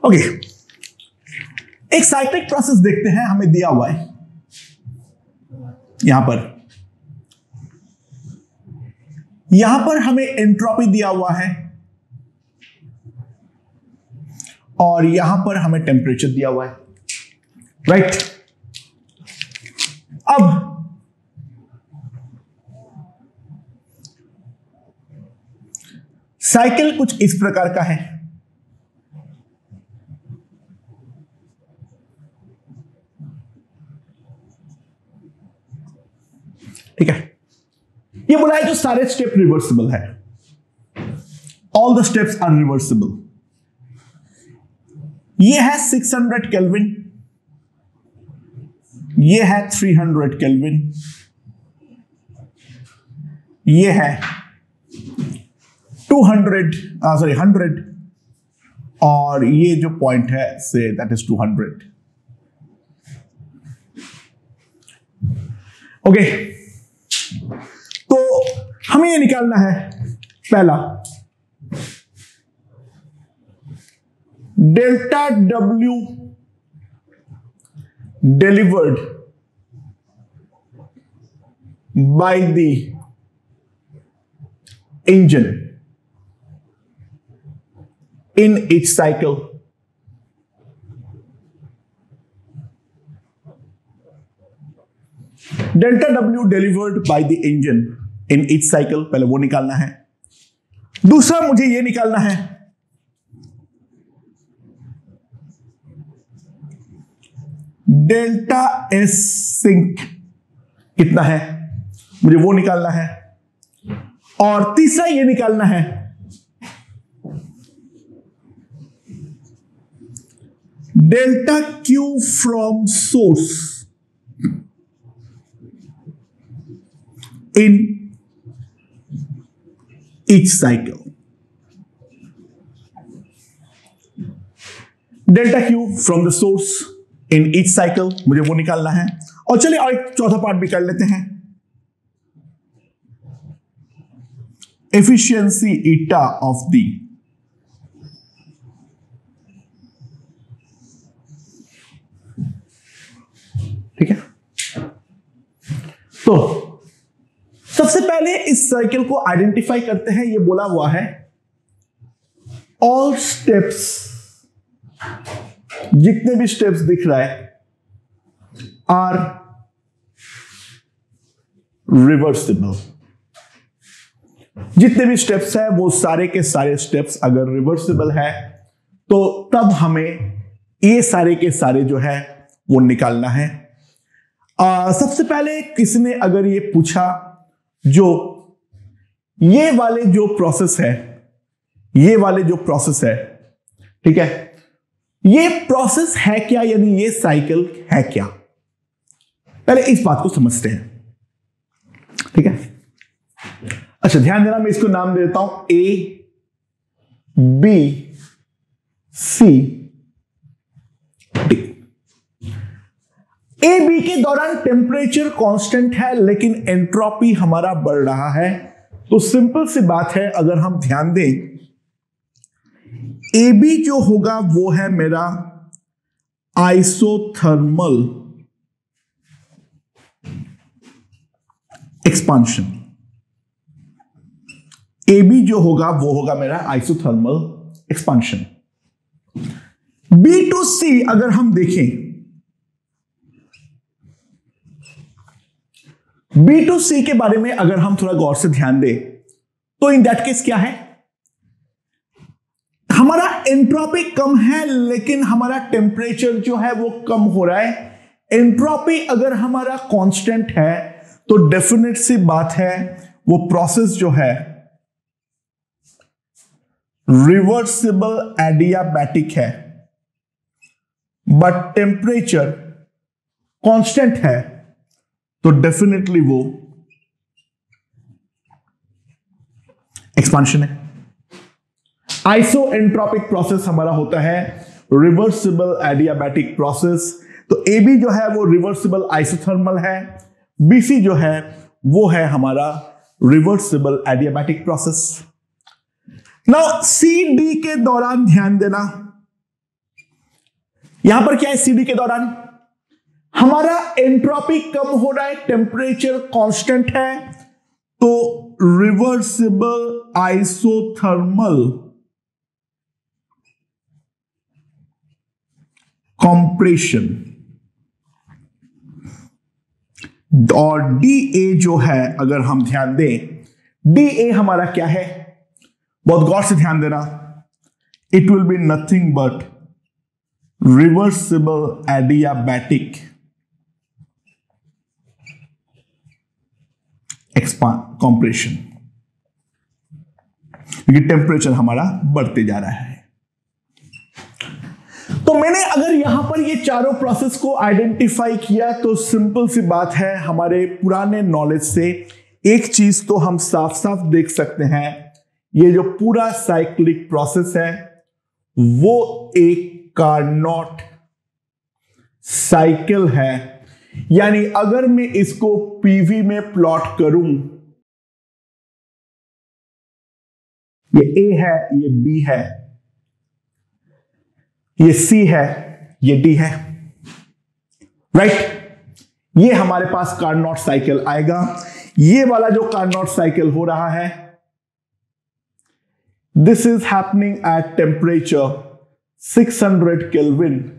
Okay, एक cyclic process देखते हैं, हमें दिया हुआ है यहां पर हमें एंट्रोपी दिया हुआ है और यहां पर हमें टेम्परेचर दिया हुआ है, राइट। अब साइकिल कुछ इस प्रकार का है, ठीक है। ये बोला है जो सारे स्टेप रिवर्सिबल है, all the steps are reversible. ये है 600 केल्विन, ये है 300 केल्विन, ये है 100 और ये जो पॉइंट है से दैट इज 200। ओके, तो हमें ये निकालना है पहला delta W delivered by the engine in each cycle. Delta W delivered by the engine in each cycle, पहले वो निकालना है। दूसरा मुझे ये निकालना है डेल्टा एस सिंक कितना है, मुझे वो निकालना है। और तीसरा ये निकालना है delta Q from source in each cycle. Delta Q from the source in each cycle, मुझे वो निकालना है। और चलिए और एक चौथा पार्ट भी कर लेते हैं, एफिशिएंसी ईटा ऑफ दी ठीक है। तो सबसे पहले इस सर्किल को आइडेंटिफाई करते हैं। ये बोला हुआ है ऑल स्टेप्स, जितने भी स्टेप्स दिख रहा है आर रिवर्सिबल। जितने भी स्टेप्स है वो सारे के सारे स्टेप्स अगर रिवर्सिबल है तो तब हमें ये सारे के सारे जो है वो निकालना है। सबसे पहले किसने अगर ये पूछा, जो ये वाले जो प्रोसेस है, ये वाले जो प्रोसेस है, ठीक है, ये प्रोसेस है क्या, यानी ये साइकिल है क्या, पहले इस बात को समझते हैं, ठीक है। अच्छा ध्यान देना, मैं इसको नाम दे देता हूं A B C D. A B के दौरान टेम्परेचर कांस्टेंट है लेकिन एंट्रोपी हमारा बढ़ रहा है। तो सिंपल सी बात है, अगर हम ध्यान दें, ए बी जो होगा वो है मेरा आइसोथर्मल एक्सपांशन। ए बी जो होगा वो होगा मेरा आइसोथर्मल एक्सपांशन। बी टू सी अगर हम देखें, बी टू सी के बारे में अगर हम थोड़ा गौर से ध्यान दें तो इन दैट केस क्या है, हमारा एंट्रोपी कम है लेकिन हमारा टेम्परेचर जो है वो कम हो रहा है। एंट्रोपी अगर हमारा कांस्टेंट है तो डेफिनेट सी बात है वो प्रोसेस जो है रिवर्सिबल एडियाबैटिक है, बट टेम्परेचर कांस्टेंट है तो डेफिनेटली वो एक्सपांशन है। आइसो एंट्रोपिक प्रोसेस हमारा होता है रिवर्सिबल एडियाबैटिक प्रोसेस। तो ए बी जो है वो रिवर्सिबल आइसोथर्मल है, बीसी जो है वो है हमारा reversible adiabatic process. Now C D के दौरान ध्यान देना, यहां पर क्या है, CD के दौरान हमारा एंट्रोपी कम हो रहा है, टेम्परेचर कांस्टेंट है, तो रिवर्सिबल आइसोथर्मल कंप्रेशन। और DA जो है, अगर हम ध्यान दें, DA हमारा क्या है, बहुत गौर से ध्यान देना, it will be nothing but reversible adiabatic compression, क्योंकि टेम्परेचर हमारा बढ़ते जा रहा है। तो मैंने अगर यहां पर ये चारों प्रोसेस को आइडेंटिफाई किया, तो सिंपल सी बात है, हमारे पुराने नॉलेज से एक चीज तो हम साफ साफ देख सकते हैं, ये जो पूरा साइक्लिक प्रोसेस है वो एक कार्नोट साइकिल है। यानी अगर मैं इसको PV में प्लॉट करूं, ये A है, ये B है, ये C है, ये D है, राइट। ये हमारे पास कार्नोट साइकिल आएगा। ये वाला जो कार्नोट साइकिल हो रहा है, this is happening at temperature 600 kelvin,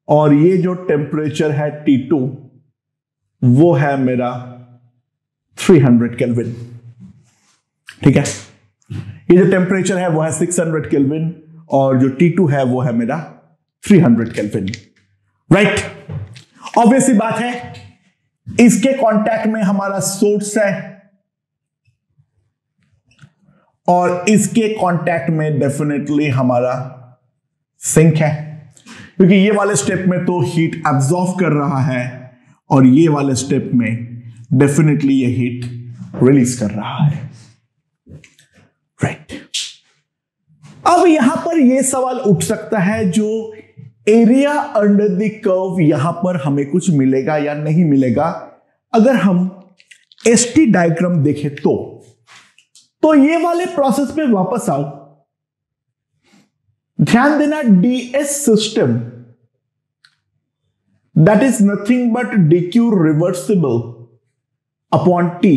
और ये जो टेम्परेचर है T2 वो है मेरा 300 केल्विन। ठीक है, ये जो टेम्परेचर है वो है 600 केल्विन, और जो T2 है वो है मेरा 300 केल्विन, राइट। ऑब्वियस सी बात है, इसके कांटेक्ट में हमारा सोर्स है और इसके कांटेक्ट में डेफिनेटली हमारा सिंक है, क्योंकि ये वाले स्टेप में तो हीट एब्जॉर्ब कर रहा है और ये वाले स्टेप में डेफिनेटली ये हीट रिलीज कर रहा है, राइट। अब यहां पर यह सवाल उठ सकता है, जो एरिया अंडर द कर्व, यहां पर हमें कुछ मिलेगा या नहीं मिलेगा। अगर हम ST डायग्राम देखें तो ये वाले प्रोसेस में वापस आओ, ध्यान देना, DS system that is nothing but DQ reversible upon T,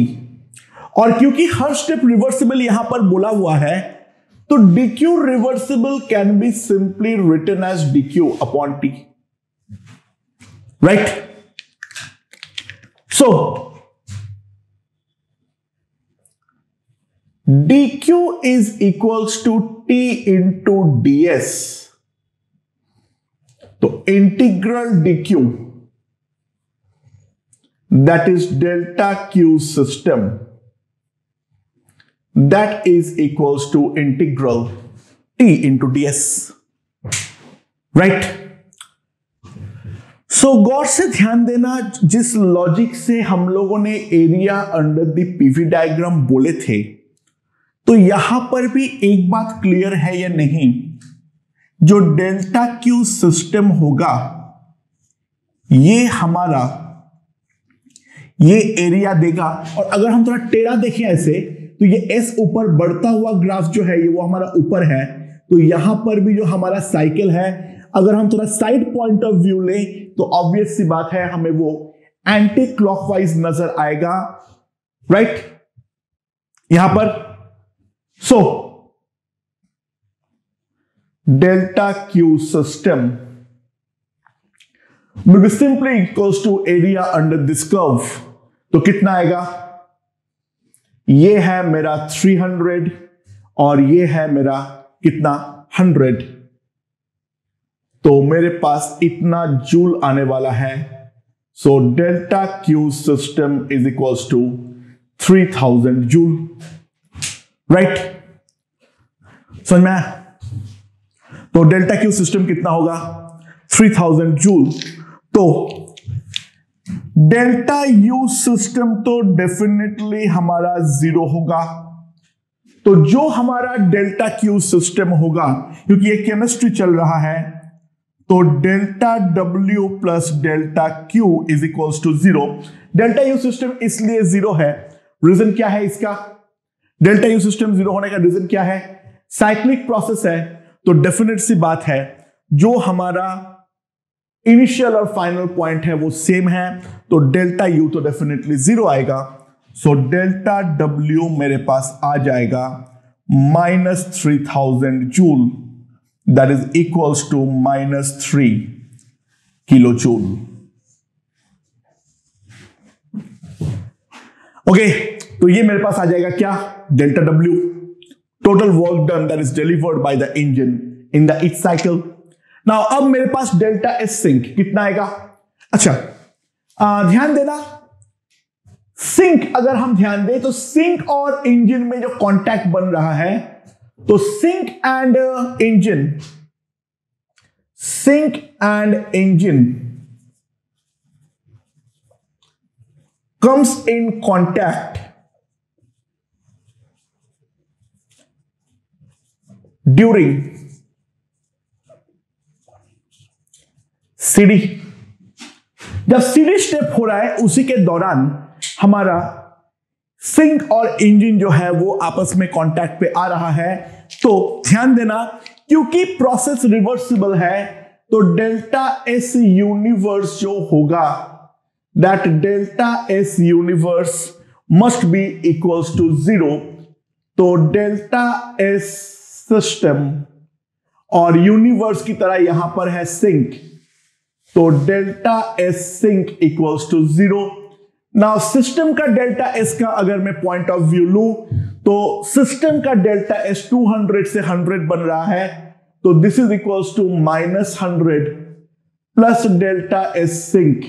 और क्योंकि हर स्टेप रिवर्सिबल यहां पर बोला हुआ है, तो DQ reversible can be simply written as DQ upon T, right? So DQ is equals to T into DS, तो integral DQ, that is delta Q system, that is equals to integral T into DS, right? So गौर से ध्यान देना, जिस logic से हम लोगों ने area under the PV diagram बोले थे, तो यहां पर भी एक बात क्लियर है या नहीं, जो डेल्टा Q सिस्टम होगा, ये हमारा ये एरिया देगा। और अगर हम थोड़ा टेढ़ा देखें ऐसे, तो ये S ऊपर बढ़ता हुआ ग्राफ जो है, ये वो हमारा ऊपर है, तो यहां पर भी जो हमारा साइकिल है, अगर हम थोड़ा साइड पॉइंट ऑफ व्यू लें, तो ऑब्वियस सी बात है, हमें वो एंटी क्लॉकवाइज नजर आएगा, राइट, यहां पर। सो delta Q system will be simply equals to area under this curve, तो कितना आएगा, ये है मेरा 300 और ये है मेरा कितना 100, तो मेरे पास इतना जूल आने वाला है। So delta Q system is equals to 3000 joule, right, समझ में आया? तो डेल्टा Q सिस्टम कितना होगा, 3000 जूल। तो डेल्टा U सिस्टम तो डेफिनेटली हमारा 0 होगा, तो जो हमारा डेल्टा Q सिस्टम होगा, क्योंकि ये केमिस्ट्री चल रहा है, तो delta W plus delta Q is equals to 0। Delta U system इसलिए 0 है, रीजन क्या है इसका, डेल्टा U सिस्टम 0 होने का रीजन क्या है, साइक्लिक प्रोसेस है, तो डेफिनेट सी बात है, जो हमारा इनिशियल और फाइनल पॉइंट है वो सेम है, तो डेल्टा यू तो डेफिनेटली 0 आएगा। सो डेल्टा डब्ल्यू मेरे पास आ जाएगा -3000 joule, that is equals to -3 kilo joule. Okay, तो ये मेरे पास आ जाएगा क्या, delta W, total work done that is delivered by the engine in the each cycle. Now अब मेरे पास डेल्टा एस सिंक कितना आएगा। अच्छा, ध्यान देना, सिंक अगर हम ध्यान दें तो सिंक और इंजन में जो कांटेक्ट बन रहा है, तो sink and engine comes in contact during CD। जब CD स्टेप हो रहा है उसी के दौरान हमारा सिंक और इंजन जो है वो आपस में कांटेक्ट पे आ रहा है। तो ध्यान देना, क्योंकि प्रोसेस रिवर्सिबल है, तो डेल्टा एस यूनिवर्स जो होगा, that delta S universe must be equals to 0। तो डेल्टा S सिस्टम और यूनिवर्स की तरह यहां पर है सिंक, तो delta S sink equals to 0। Now system का डेल्टा S का अगर मैं पॉइंट ऑफ व्यू लूं, तो सिस्टम का डेल्टा S 200 से 100 बन रहा है, तो this is equals to -100 plus delta S sink.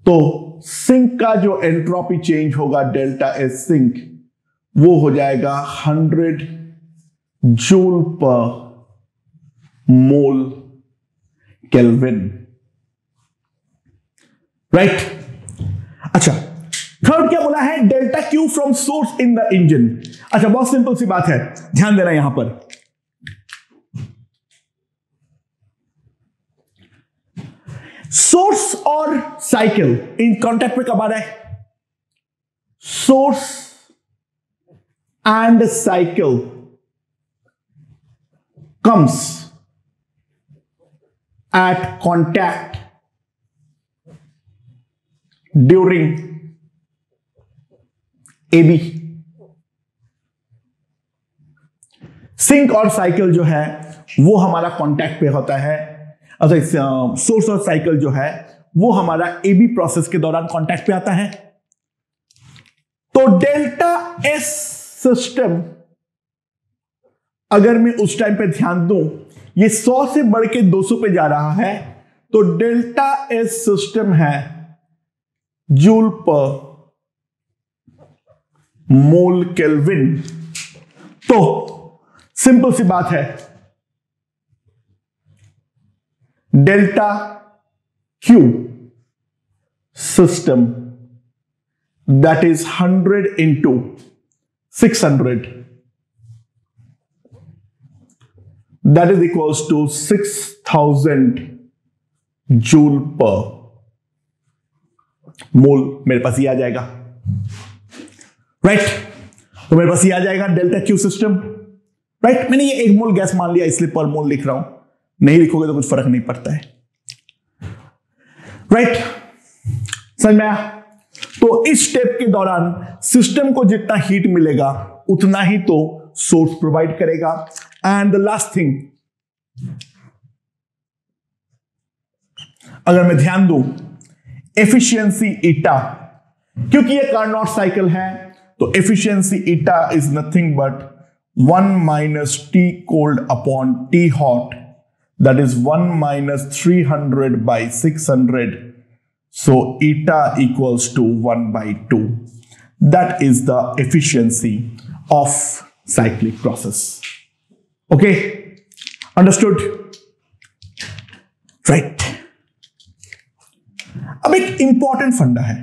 तो सिंक का जो एंट्रोपी चेंज होगा डेल्टा एस सिंक, वो हो जाएगा 100 joule per mole kelvin, right. अच्छा, थर्ड क्या बोला है, delta Q from source in the engine. अच्छा, बहुत सिंपल सी बात है, ध्यान देना यहां पर, सोर्स और साइकिल इन कांटेक्ट में कब आ रहा है, source and cycle comes at contact during AB। Sink और साइकिल जो है वो हमारा कांटेक्ट पे होता है, अच्छा, सोर्स और साइकिल जो है वो हमारा AB प्रोसेस के दौरान कांटेक्ट पे आता है। तो डेल्टा एस सिस्टम अगर मैं उस टाइम पे ध्यान दूं, ये 100 से बढ़ के 200 पे जा रहा है, तो डेल्टा एस सिस्टम है जूल पर मोल केल्विन। तो सिंपल सी बात है, delta Q system that is 100 into 600, that is equals to 6000 joule per mole. मेरे पास ये आ जाएगा, राइट। तो मेरे पास ये आ जाएगा डेल्टा क्यू सिस्टम, राइट। मैंने ये 1 मोल गैस मान लिया इसलिए पर मोल लिख रहा हूं, नहीं लिखोगे तो कुछ फर्क नहीं पड़ता है, राइट। समझ में आया। तो इस स्टेप के दौरान सिस्टम को जितना हीट मिलेगा उतना ही तो सोर्स प्रोवाइड करेगा। एंड द लास्ट थिंग, अगर मैं ध्यान दूं, एफिशिएंसी ईटा, क्योंकि ये कार्नोट साइकिल है, तो efficiency eta is nothing but 1 minus T cold upon T hot, that is 1 minus 300 by 600. So eta equals to 1 by 2. That is the efficiency of cyclic process. Okay, understood? Right. अब एक important फंडा है,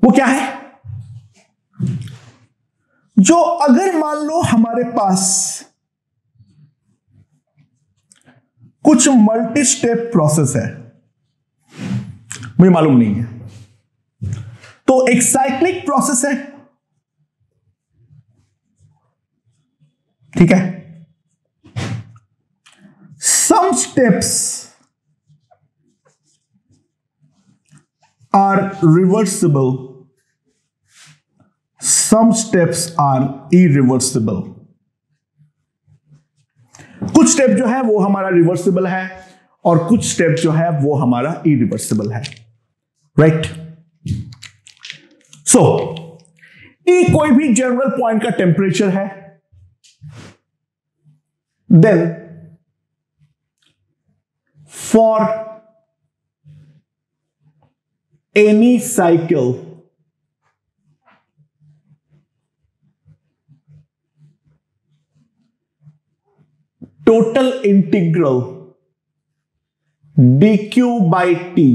वो क्या है, जो अगर मान लो हमारे पास कुछ मल्टी स्टेप प्रोसेस है, मुझे मालूम नहीं है, तो एक साइक्लिक प्रोसेस है, ठीक है, steps are reversible, some steps are irreversible. कुछ स्टेप जो है वो हमारा रिवर्सिबल है और कुछ स्टेप जो है वो हमारा इरिवर्सिबल है, राइट? सो T कोई भी जनरल पॉइंट का टेम्परेचर है, then for any cycle total integral dq by t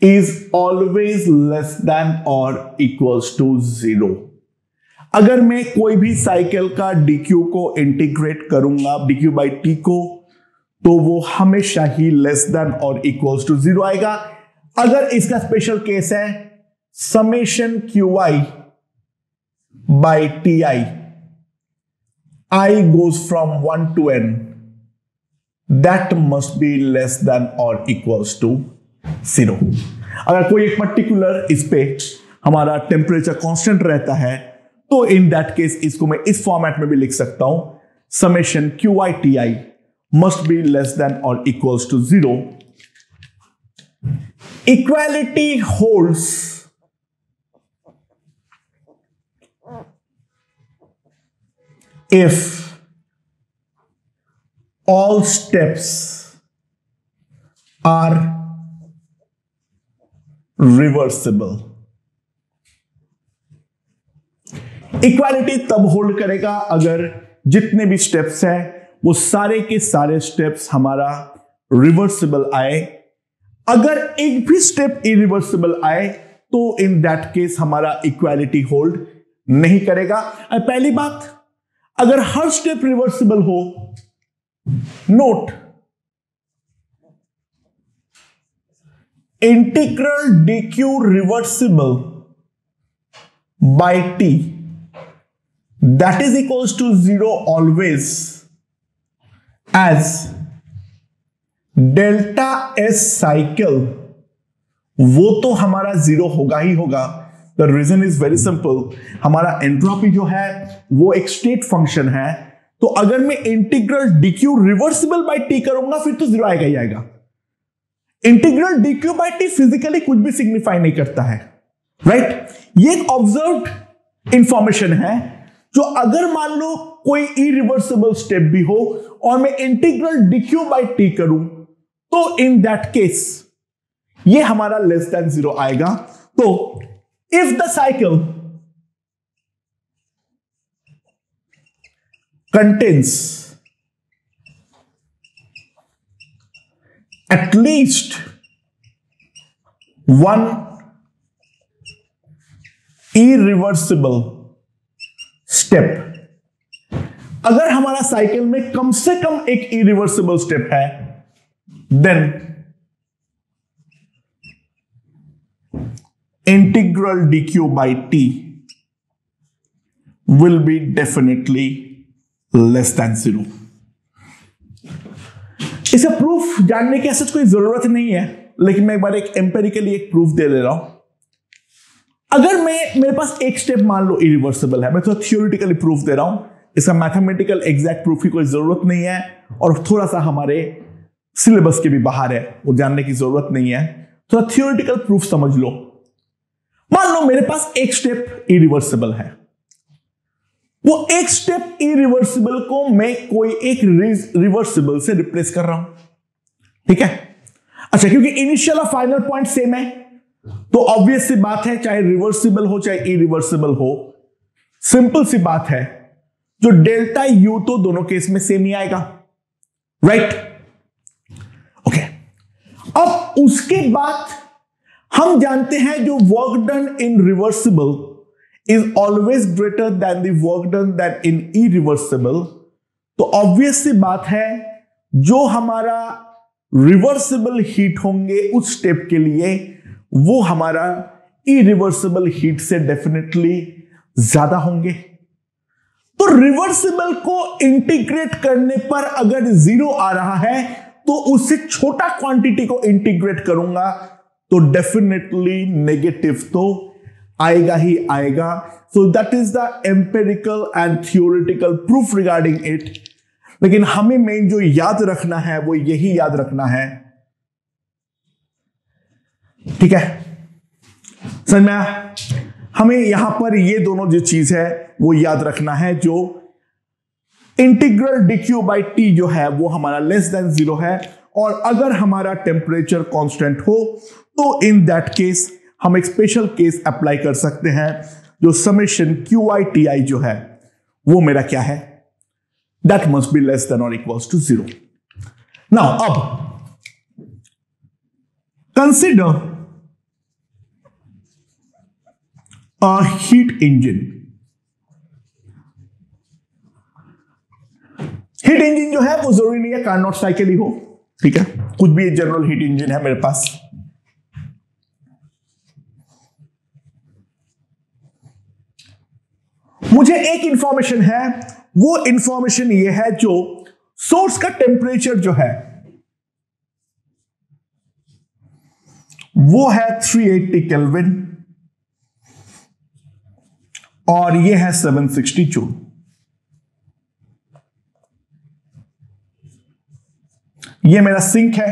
is always less than or equals to 0. अगर मैं कोई भी साइकिल का dq को इंटीग्रेट करूंगा dq by t को, तो वो हमेशा ही लेस देन और इक्वल्स टू 0 आएगा. अगर इसका स्पेशल केस है summation qi by ti, I goes from 1 to n, that must be less than or equals to 0. अगर कोई एक पर्टिकुलर इस पे हमारा टेम्परेचर कांस्टेंट रहता है तो इन दैट केस इसको मैं इस फॉर्मेट में भी लिख सकता हूं, summation qi ti must be less than or equals to 0. Equality holds if all steps are reversible. Equality तब होल्ड करेगा अगर जितने भी स्टेप्स हैं वो सारे के सारे स्टेप्स हमारा रिवर्सिबल आए. अगर एक भी स्टेप इरिवर्सिबल आए तो इन दैट केस हमारा इक्वालिटी होल्ड नहीं करेगा. पहली बात, अगर हर स्टेप रिवर्सिबल हो, note integral dq reversible by t that is equals to 0 always as delta s cycle, वो तो हमारा 0 होगा ही होगा. The reason is very simple, हमारा एंट्रोपी जो है वो एक स्टेट फंक्शन है, तो अगर मैं integral dq reversible by t करूंगा फिर तो 0 आएगा ही आएगा. Integral dq by t physically कुछ भी सिग्निफाई नहीं करता है, राइट? ये एक ऑब्जर्व्ड इंफॉर्मेशन है जो अगर मान लो कोई इरिवर्सिबल स्टेप भी हो और मैं इंटीग्रल dq बाय t करूं तो इन दैट केस ये हमारा लेस देन 0 आएगा. तो if the cycle contains at least one irreversible step, अगर हमारा साइकिल में कम से कम एक irreversible step है, then integral dq by t will be definitely less than 0. इसे प्रूफ जानने की ऐसा कोई जरूरत नहीं है, लेकिन मैं एक बार एक एम्पेरिकली एक प्रूफ दे रहा हूं. अगर मेरे पास एक स्टेप मान लो इरिवर्सिबल है, मैं थोड़ा थियोरिटिकली प्रूफ दे रहा हूं, इसका मैथमेटिकल एग्जैक्ट प्रूफ की कोई जरूरत नहीं है और थोड़ा सा हमारे सिलेबस के भी बाहर है, वो जानने की जरूरत नहीं है. थोड़ा थियोरिटिकल प्रूफ समझ लो. मान लो मेरे पास एक स्टेप इरिवर्सिबल है, वो एक स्टेप इरिवर्सिबल को मैं कोई एक रिवर्सिबल से रिप्लेस कर रहा हूं, ठीक है? अच्छा, क्योंकि इनिशियल और फाइनल पॉइंट सेम है तो ऑब्वियस सी बात है, चाहे रिवर्सिबल हो चाहे इरिवर्सिबल हो, सिंपल सी बात है, जो डेल्टा यू तो दोनों केस में सेम ही आएगा, राइट? ओके, अब उसके बाद हम जानते हैं जो work done in reversible is always greater than the work done that in irreversible. तो ऑब्वियस सी बात है जो हमारा रिवर्सिबल हीट होंगे उस स्टेप के लिए वो हमारा इरिवर्सिबल हीट से डेफिनेटली ज्यादा होंगे. तो रिवर्सिबल को इंटीग्रेट करने पर अगर 0 आ रहा है तो उससे छोटा क्वांटिटी को इंटीग्रेट करूंगा तो डेफिनेटली नेगेटिव तो आएगा ही आएगा. So that is the empirical and theoretical proof regarding it. लेकिन हमें मेन जो याद रखना है वो यही याद रखना है. ठीक है, समझ में आया? हमें यहां पर ये दोनों जो चीज है वो याद रखना है. जो इंटीग्रल dq बाई टी जो है वो हमारा लेस देन 0 है और अगर हमारा टेम्परेचर कांस्टेंट हो तो इन दैट केस हम एक स्पेशल केस अप्लाई कर सकते हैं. जो summation Q I T I जो है वो मेरा क्या है, that must be less than और इक्वल्स टू 0. नाउ अब consider a heat engine. Heat engine जो है वो जरूरी नहीं है कार्नोट साइकिल ही हो. ठीक है, कुछ भी जनरल हीट इंजन है मेरे पास. मुझे एक इंफॉर्मेशन है, वो इंफॉर्मेशन ये है जो सोर्स का टेम्परेचर जो है वो है 380 केल्विन और ये है 760 जूल. ये मेरा सिंक है,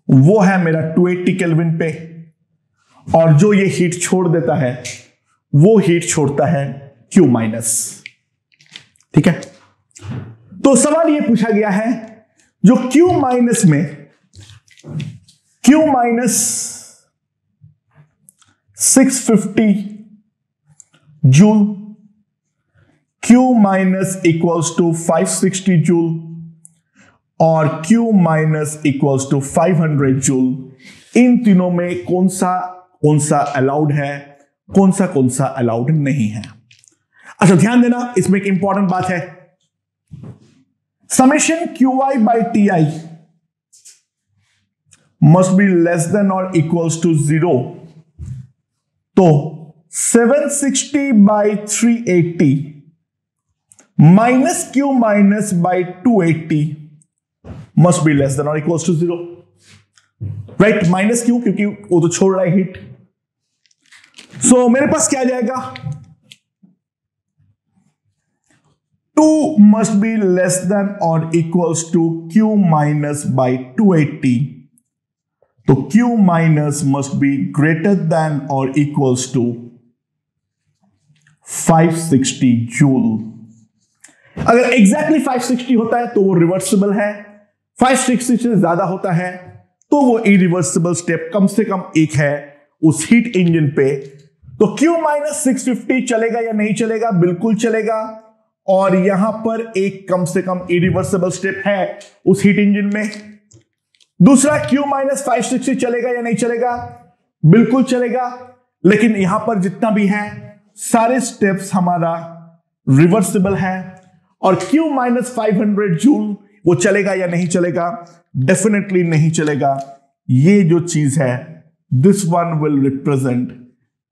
वो है मेरा 280 केल्विन पे और जो ये हीट छोड़ देता है वो हीट छोड़ता है Q माइनस. ठीक है, तो सवाल ये पूछा गया है जो Q माइनस में Q minus 650 joule, Q minus equals to 560 joule और Q minus equals to 500 joule. इन तीनों में कौन सा अलाउड है, कौन सा अलाउड नहीं है. अच्छा ध्यान देना, इसमें एक इंपॉर्टेंट बात है. Summation Q I by T I must be less than और इक्वल्स टू 0. तो 760 by 380 minus Q minus by 280 must be less than और इक्वल्स टू 0. राइट, माइनस क्यों? क्योंकि वो तो छोड़ रहा है हीट. सो मेरे पास क्या आ जाएगा, 2 मस्ट बी लेस देन और equals to Q minus by 280. तो Q minus must be greater than और इक्वल्स टू 560 जूल. अगर एग्जैक्टली 560 होता है तो वो रिवर्सिबल है, 560 से ज्यादा होता है तो वो इरिवर्सिबल स्टेप कम से कम एक है उस हीट इंजन पे. तो Q माइनस 650 चलेगा या नहीं चलेगा? बिल्कुल चलेगा. और यहां पर एक कम से कम इरिवर्सिबल स्टेप है उस हीट इंजन में. दूसरा Q माइनस 560 चलेगा या नहीं चलेगा? बिल्कुल चलेगा. लेकिन यहां पर जितना भी है सारे स्टेप्स हमारा रिवर्सिबल है. और Q माइनस 500 जूल वो चलेगा या नहीं चलेगा? डेफिनेटली नहीं चलेगा. ये जो चीज है, this one will represent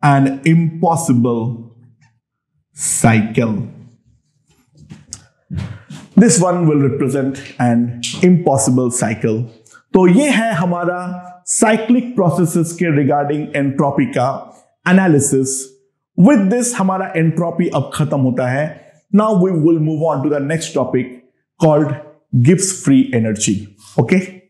an impossible cycle. This one will represent an impossible cycle. तो ये है हमारा साइक्लिक प्रोसेसेस के रिगार्डिंग एंट्रोपी का एनालिसिस. विद दिस हमारा एंट्रोपी अब खत्म होता है. Now we will move on to the next topic called Gibbs free energy. Okay.